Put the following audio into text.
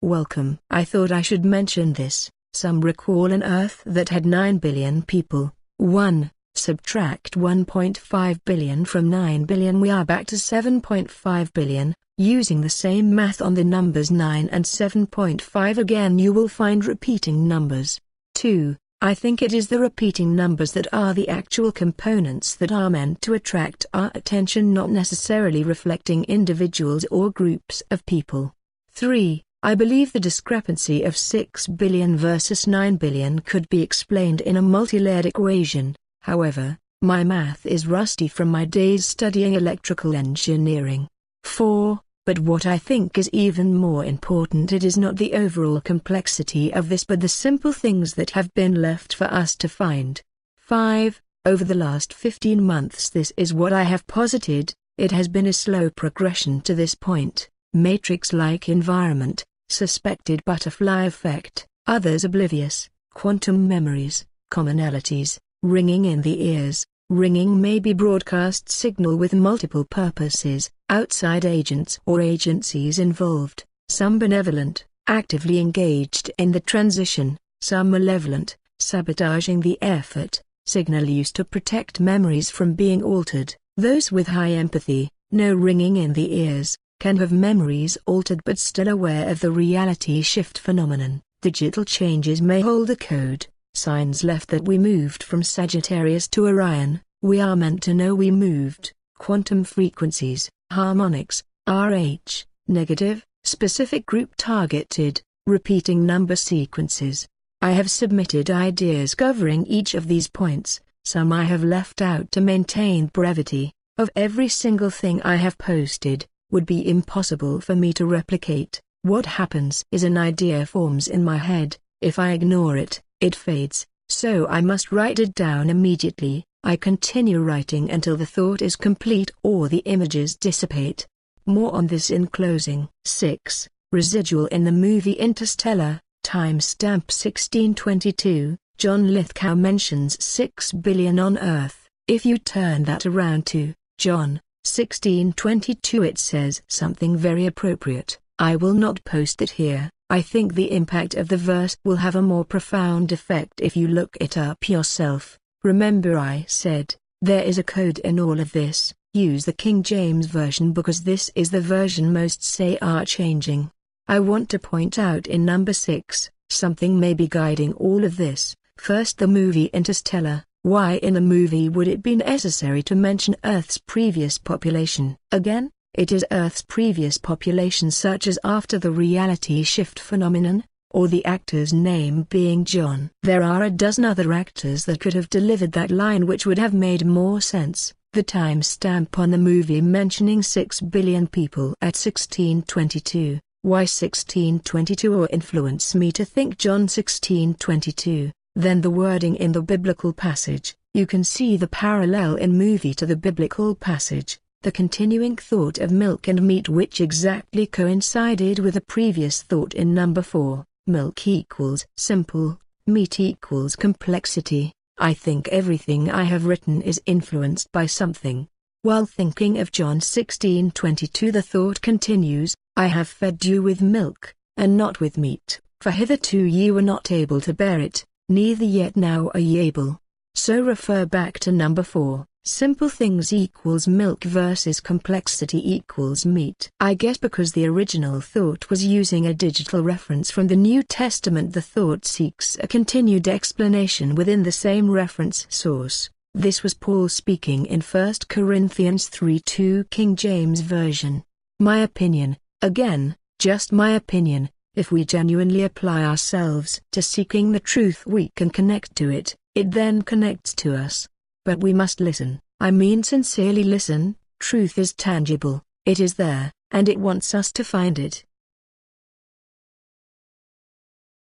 Welcome. I thought I should mention this. Some recall an Earth that had 9 billion people. 1. Subtract 1.5 billion from 9 billion, we are back to 7.5 billion. Using the same math on the numbers 9 and 7.5 again, you will find repeating numbers. 2. I think it is the repeating numbers that are the actual components that are meant to attract our attention, not necessarily reflecting individuals or groups of people. 3. I believe the discrepancy of 6 billion versus 9 billion could be explained in a multi-layered equation. However, my math is rusty from my days studying electrical engineering. 4. But what I think is even more important, it is not the overall complexity of this but the simple things that have been left for us to find. 5. Over the last 15 months this is what I have posited, it has been a slow progression to this point. Matrix-like environment, suspected butterfly effect, others oblivious, quantum memories, commonalities, ringing in the ears. Ringing may be broadcast signal with multiple purposes, outside agents or agencies involved, some benevolent, actively engaged in the transition, some malevolent, sabotaging the effort, signal used to protect memories from being altered. Those with high empathy, no ringing in the ears, can have memories altered but still aware of the reality shift phenomenon. Digital changes may hold a code. Signs left that we moved from Sagittarius to Orion, we are meant to know we moved. Quantum frequencies, harmonics, RH, negative, specific group targeted, repeating number sequences. I have submitted ideas covering each of these points, some I have left out to maintain brevity. Of every single thing I have posted, would be impossible for me to replicate. What happens is an idea forms in my head, if I ignore it, it fades, so I must write it down immediately. I continue writing until the thought is complete or the images dissipate. More on this in closing. 6. Residual in the movie Interstellar, timestamp 1622, John Lithgow mentions 6 billion on Earth. If you turn that around to John 1622, it says something very appropriate. I will not post it here. I think the impact of the verse will have a more profound effect if you look it up yourself. Remember I said, there is a code in all of this. Use the King James Version because this is the version most say are changing. I want to point out in number 6, something may be guiding all of this. First, the movie Interstellar. Why in the movie would it be necessary to mention Earth's previous population? Again, it is Earth's previous population such as after the reality shift phenomenon, or the actor's name being John. There are a dozen other actors that could have delivered that line which would have made more sense. The timestamp on the movie mentioning 6 billion people at 1622. Why 1622 or influence me to think John 1622, then the wording in the biblical passage. You can see the parallel in movie to the biblical passage. The continuing thought of milk and meat which exactly coincided with the previous thought in number 4, milk equals simple, meat equals complexity. I think everything I have written is influenced by something. While thinking of John 16:22 the thought continues, I have fed you with milk, and not with meat, for hitherto ye were not able to bear it, neither yet now are ye able. So refer back to number 4. Simple things equals milk versus complexity equals meat. I guess because the original thought was using a digital reference from the New Testament, the thought seeks a continued explanation within the same reference source. This was Paul speaking in 1 Corinthians 3:2 King James Version. My opinion, again, just my opinion, if we genuinely apply ourselves to seeking the truth we can connect to it, it then connects to us. But we must listen, I mean sincerely listen. Truth is tangible, it is there, and it wants us to find it.